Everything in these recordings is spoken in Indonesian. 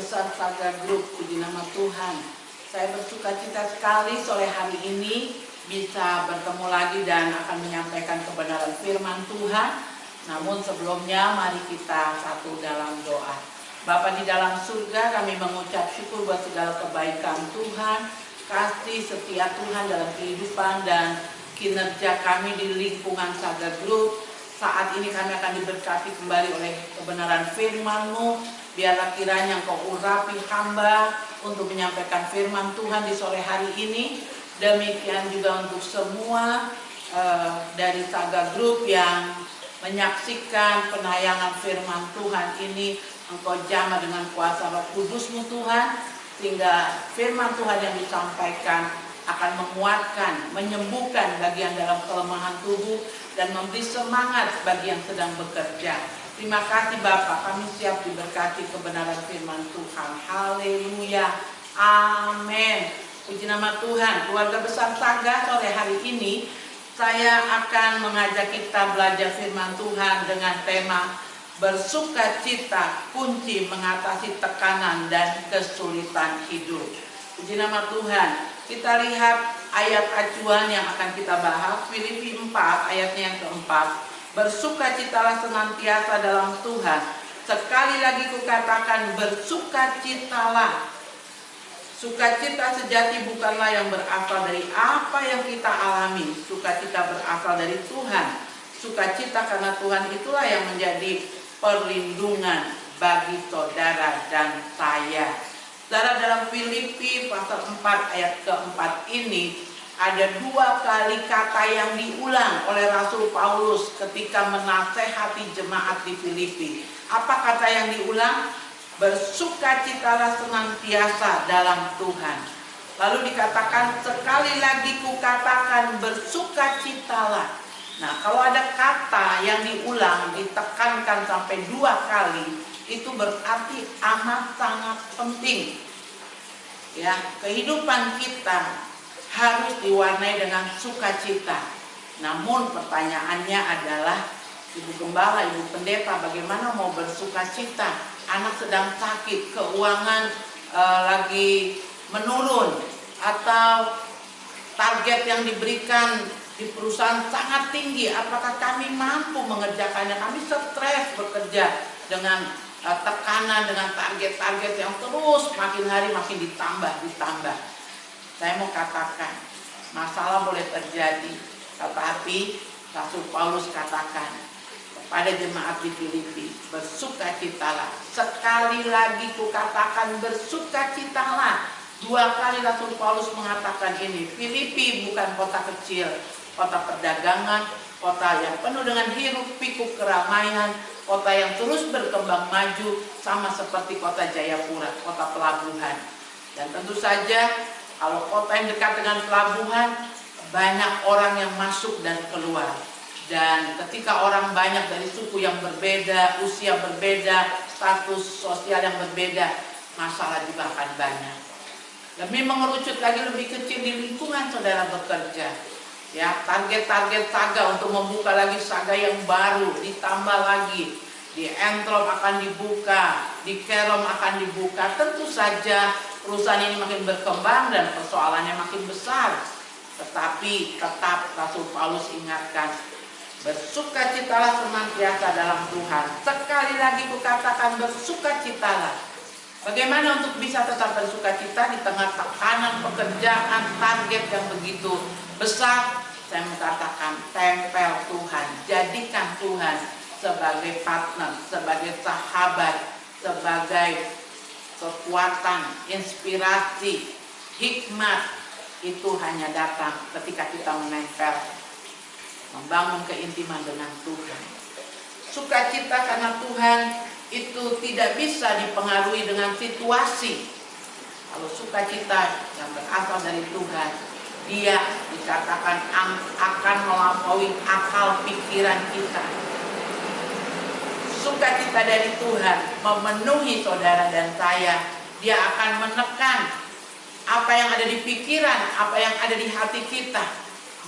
besar Saga Group, puji nama Tuhan. Saya bersuka cita sekali sore hari ini bisa bertemu lagi dan akan menyampaikan kebenaran firman Tuhan. Namun sebelumnya mari kita satu dalam doa. Bapa di dalam surga, kami mengucap syukur buat segala kebaikan Tuhan, kasih setia Tuhan dalam kehidupan dan kinerja kami di lingkungan Saga Group. Saat ini kami akan diberkati kembali oleh kebenaran firman-Mu. Biarlah kiranya Engkau urapi hamba untuk menyampaikan firman Tuhan di sore hari ini. Demikian juga untuk semua dari Saga Group yang menyaksikan penayangan firman Tuhan ini. Engkau jamah dengan kuasa Roh Kudus-Mu Tuhan, sehingga firman Tuhan yang disampaikan akan menguatkan, menyembuhkan bagian dalam kelemahan tubuh dan memberi semangat bagi yang sedang bekerja. Terima kasih Bapa, kami siap diberkati kebenaran firman Tuhan. Haleluya, amin. Puji nama Tuhan. Keluarga besar Saga, sore hari ini saya akan mengajak kita belajar firman Tuhan dengan tema bersukacita, kunci mengatasi tekanan dan kesulitan hidup. Puji nama Tuhan. Kita lihat ayat acuan yang akan kita bahas, Filipi 4 ayatnya yang keempat. Bersukacitalah senantiasa dalam Tuhan. Sekali lagi kukatakan bersukacitalah. Sukacita sejati bukanlah yang berasal dari apa yang kita alami. Sukacita berasal dari Tuhan. Sukacita karena Tuhan itulah yang menjadi perlindungan bagi saudara dan saya. Saudara, dalam Filipi pasal 4 ayat keempat ini ada dua kali kata yang diulang oleh Rasul Paulus ketika menasehati jemaat di Filipi. Apa kata yang diulang? Bersukacitalah senantiasa dalam Tuhan. Lalu dikatakan sekali lagi kukatakan bersukacitalah. Nah, kalau ada kata yang diulang, ditekankan sampai dua kali, itu berarti amat sangat penting. Ya, kehidupan kita harus diwarnai dengan sukacita. Namun pertanyaannya adalah, Ibu Gembala, Ibu Pendeta, bagaimana mau bersukacita? Anak sedang sakit, keuangan lagi menurun, atau target yang diberikan di perusahaan sangat tinggi. Apakah kami mampu mengerjakannya? Kami stres bekerja dengan tekanan, dengan target-target yang terus makin hari makin ditambah. Saya mau katakan, masalah boleh terjadi, tetapi Rasul Paulus katakan kepada jemaat di Filipi, bersukacitalah. Sekali lagi kukatakan bersukacitalah. Dua kali Rasul Paulus mengatakan ini. Filipi bukan kota kecil, kota perdagangan, kota yang penuh dengan hiruk pikuk keramaian, kota yang terus berkembang maju, sama seperti kota Jayapura, kota pelabuhan. Dan tentu saja kalau kota yang dekat dengan pelabuhan, banyak orang yang masuk dan keluar. Dan ketika orang banyak dari suku yang berbeda, usia berbeda, status sosial yang berbeda, masalah juga akan banyak. Demi mengerucut lagi lebih kecil di lingkungan saudara bekerja. Ya, target-target Saga untuk membuka lagi Saga yang baru, ditambah lagi. Di Entrop akan dibuka, di Kerom akan dibuka. Tentu saja perusahaan ini makin berkembang dan persoalannya makin besar. Tetapi tetap Rasul Paulus ingatkan, bersukacitalah senantiasa dalam Tuhan. Sekali lagi kukatakan bersukacitalah. Bagaimana untuk bisa tetap bersukacita di tengah tekanan pekerjaan, target yang begitu besar? Saya mengatakan tempel Tuhan, jadikan Tuhan sebagai partner, sebagai sahabat, sebagai kekuatan, inspirasi, hikmat. Itu hanya datang ketika kita menempel, membangun keintiman dengan Tuhan. Sukacita karena Tuhan itu tidak bisa dipengaruhi dengan situasi. Kalau sukacita yang berasal dari Tuhan, dia dikatakan akan melampaui akal pikiran kita. Sukacita dari Tuhan memenuhi saudara dan saya. Dia akan menekan apa yang ada di pikiran, apa yang ada di hati kita,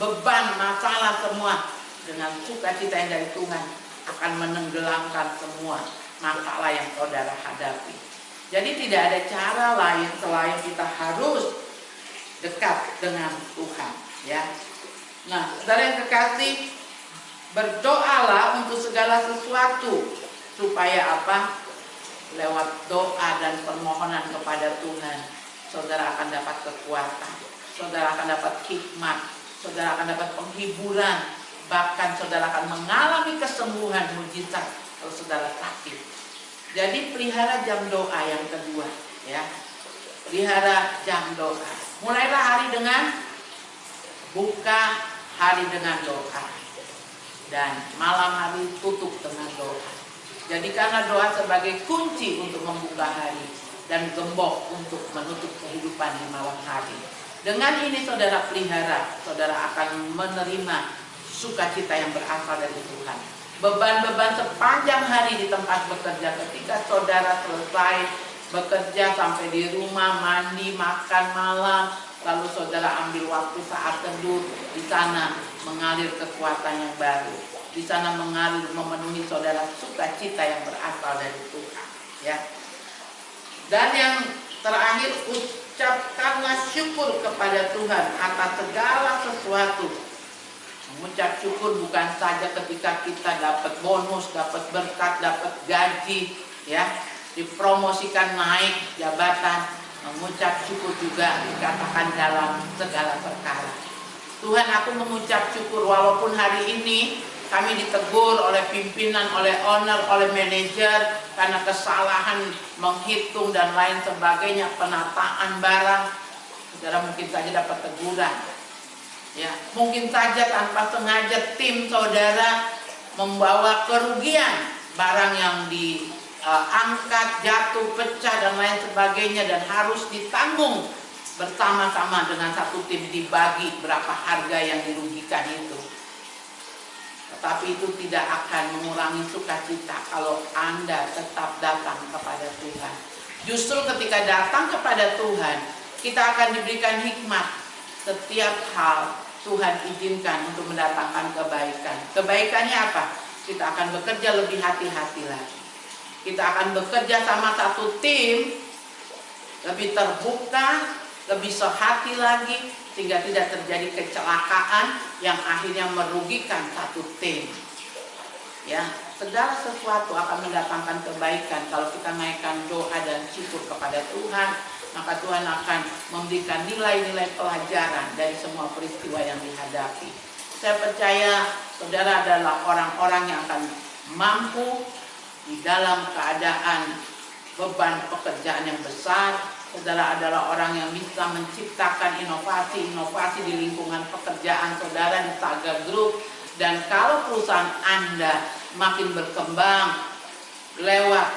beban, masalah semua. Dengan sukacita yang dari Tuhan akan menenggelamkan semua masalah yang saudara hadapi. Jadi tidak ada cara lain selain kita harus dekat dengan Tuhan, ya. Nah, saudara yang kekasih, berdoalah untuk segala sesuatu supaya apa? Lewat doa dan permohonan kepada Tuhan, saudara akan dapat kekuatan, saudara akan dapat hikmat, saudara akan dapat penghiburan, bahkan saudara akan mengalami kesembuhan mujizat kalau saudara sakit. Jadi pelihara jam doa yang kedua, ya. Pelihara jam doa. Mulailah hari dengan buka hari dengan doa, dan malam hari tutup dengan doa. Jadikanlah doa sebagai kunci untuk membuka hari dan gembok untuk menutup kehidupan di malam hari. Dengan ini saudara pelihara, saudara akan menerima sukacita yang berasal dari Tuhan. Beban-beban sepanjang hari di tempat bekerja, ketika saudara selesai bekerja sampai di rumah, mandi, makan malam, lalu saudara ambil waktu saat teduh, di sana mengalir kekuatan yang baru. Di sana mengalir, memenuhi saudara sukacita yang berasal dari Tuhan, ya. Dan yang terakhir, ucapkanlah syukur kepada Tuhan atas segala sesuatu. Mengucap syukur bukan saja ketika kita dapat bonus, dapat berkat, dapat gaji, ya, dipromosikan naik jabatan. Mengucap syukur juga dikatakan dalam segala perkara. Tuhan, aku mengucap syukur walaupun hari ini kami ditegur oleh pimpinan, oleh owner, oleh manajer karena kesalahan menghitung dan lain sebagainya, penataan barang. Saudara mungkin saja dapat teguran, ya, mungkin saja tanpa sengaja tim saudara membawa kerugian, barang yang diangkat, jatuh, pecah dan lain sebagainya, dan harus ditanggung bersama-sama dengan satu tim, dibagi berapa harga yang dirugikan itu. Tetapi itu tidak akan mengurangi sukacita kalau Anda tetap datang kepada Tuhan. Justru ketika datang kepada Tuhan, kita akan diberikan hikmat. Setiap hal Tuhan izinkan untuk mendatangkan kebaikan. Kebaikannya apa? Kita akan bekerja lebih hati-hati lagi. Kita akan bekerja sama satu tim, lebih terbuka, lebih sehati lagi, sehingga tidak terjadi kecelakaan yang akhirnya merugikan satu tim. Ya, segala sesuatu akan mendatangkan kebaikan kalau kita naikkan doa dan syukur kepada Tuhan, maka Tuhan akan memberikan nilai-nilai pelajaran dari semua peristiwa yang dihadapi. Saya percaya saudara adalah orang-orang yang akan mampu di dalam keadaan beban pekerjaan yang besar. Saudara adalah orang yang bisa menciptakan inovasi-inovasi di lingkungan pekerjaan saudara di Saga Group. Dan kalau perusahaan Anda makin berkembang lewat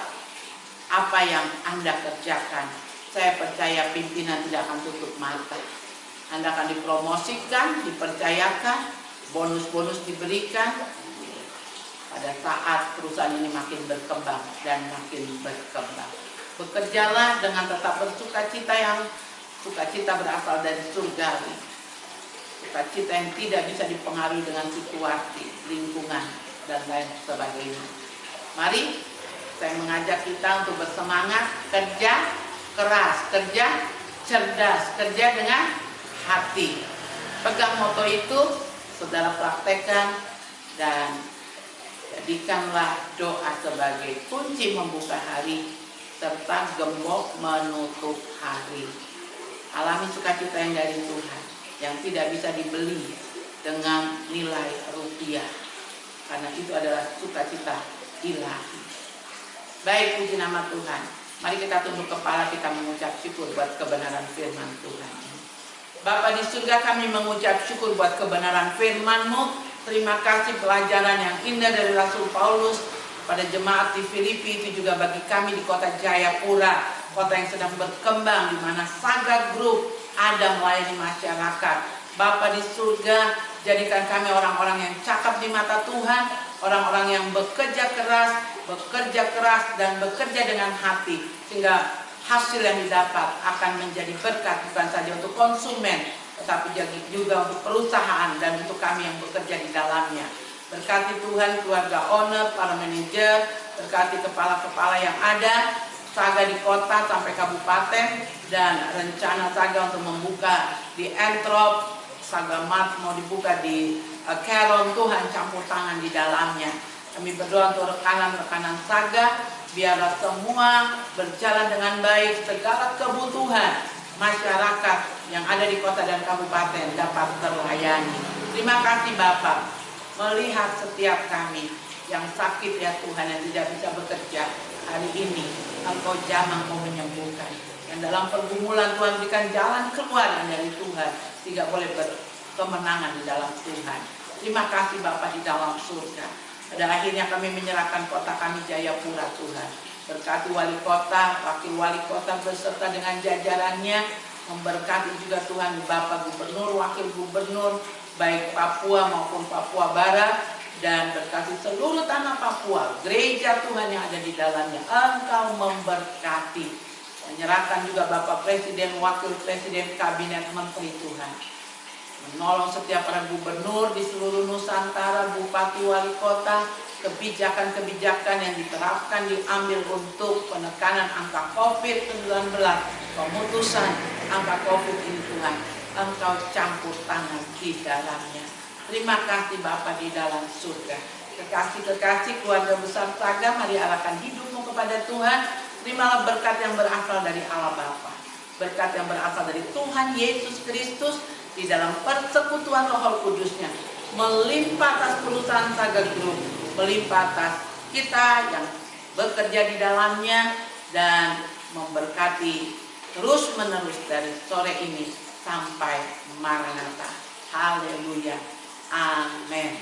apa yang Anda kerjakan, saya percaya pimpinan tidak akan tutup mata. Anda akan dipromosikan, dipercayakan, bonus-bonus diberikan pada saat perusahaan ini makin berkembang dan makin berkembang. Bekerjalah dengan tetap bersukacita, yang sukacita berasal dari surgawi. Sukacita yang tidak bisa dipengaruhi dengan situasi, lingkungan, dan lain sebagainya. Mari saya mengajak kita untuk bersemangat, kerja keras, kerja cerdas, kerja dengan hati. Pegang moto itu, saudara praktekkan, dan jadikanlah doa sebagai kunci membuka hari serta gembok menutup hari. Alami sukacita yang dari Tuhan, yang tidak bisa dibeli dengan nilai rupiah, karena itu adalah sukacita ilahi. Baik, puji nama Tuhan. Mari kita tunduk kepala, kita mengucap syukur buat kebenaran firman Tuhan. Bapa di surga, kami mengucap syukur buat kebenaran firman-Mu. Terima kasih pelajaran yang indah dari Rasul Paulus pada jemaat di Filipi, itu juga bagi kami di kota Jayapura, kota yang sedang berkembang, di mana Saga Group ada melayani masyarakat. Bapa di surga, jadikan kami orang-orang yang cakap di mata Tuhan, orang-orang yang bekerja keras dan bekerja dengan hati, sehingga hasil yang didapat akan menjadi berkat bukan saja untuk konsumen, tetapi juga untuk perusahaan dan untuk kami yang bekerja di dalamnya. Berkati Tuhan keluarga owner, para manajer, berkati kepala-kepala yang ada, Saga di kota sampai kabupaten, dan rencana Saga untuk membuka di Entrop, Saga Mart mau dibuka di Keron. Tuhan campur tangan di dalamnya. Kami berdoa untuk rekanan-rekanan Saga, biarlah semua berjalan dengan baik, segala kebutuhan masyarakat yang ada di kota dan kabupaten dapat terlayani. Terima kasih Bapak, melihat setiap kami yang sakit ya Tuhan, yang tidak bisa bekerja hari ini, Engkau jamah mau menyembuhkan. Yang dalam pergumulan Tuhan berikan jalan keluar yang dari Tuhan, tidak boleh berkemenangan di dalam Tuhan. Terima kasih Bapak di dalam surga. Pada akhirnya kami menyerahkan kota kami Jayapura Tuhan. Berkati wali kota, wakil wali kota beserta dengan jajarannya. Memberkati juga Tuhan Bapak Gubernur, wakil gubernur, baik Papua maupun Papua Barat. Dan berkati seluruh tanah Papua, gereja Tuhan yang ada di dalamnya. Engkau memberkati. Menyerahkan juga Bapak Presiden, Wakil Presiden, Kabinet Menteri Tuhan. Menolong setiap para gubernur di seluruh Nusantara, bupati, wali kota. Kebijakan-kebijakan yang diterapkan diambil untuk penekanan angka COVID-19. Pemutusan angka COVID ini Tuhan, Engkau campur tangan di dalamnya. Terima kasih Bapa di dalam surga. Kekasih-kekasih keluarga besar Saga, mari arahkan hidupmu kepada Tuhan. Terimalah berkat yang berasal dari Allah Bapa, berkat yang berasal dari Tuhan Yesus Kristus di dalam persekutuan Roh Kudusnya, melimpah atas perusahaan Saga Group, melimpah atas kita yang bekerja di dalamnya, dan memberkati terus menerus dari sore ini sampai Maranatha. Haleluya. Amin.